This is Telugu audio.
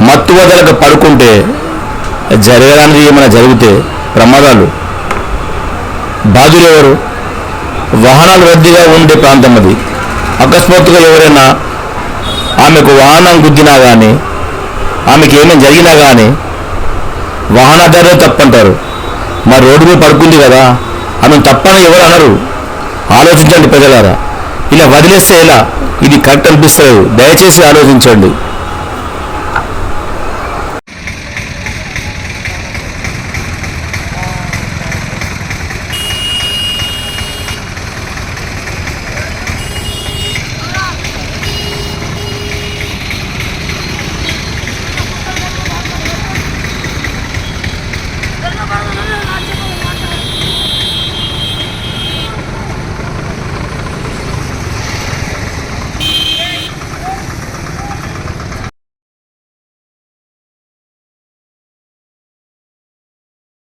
మత్తు వదలక పడుకుంటే జరగడానికి ఏమైనా జరిగితే ప్రమాదాలు. బాధ్యులు ఎవరు? వాహనాలు రద్దీగా ఉండే ప్రాంతం అది. అకస్మాత్తుగా ఎవరైనా ఆమెకు వాహనం గుద్దినా కానీ, ఆమెకి ఏమైనా జరిగినా కానీ వాహనదారులు తప్పంటారు. మరి రోడ్డు మీద పడుకుంది కదా, ఆమెను తప్పని ఎవరు అనరు. ఆలోచించండి ప్రజలారా. ఇలా వదిలేస్తే ఎలా? ఇది కరెక్ట్ అనిపిస్తలేదు. దయచేసి ఆలోచించండి.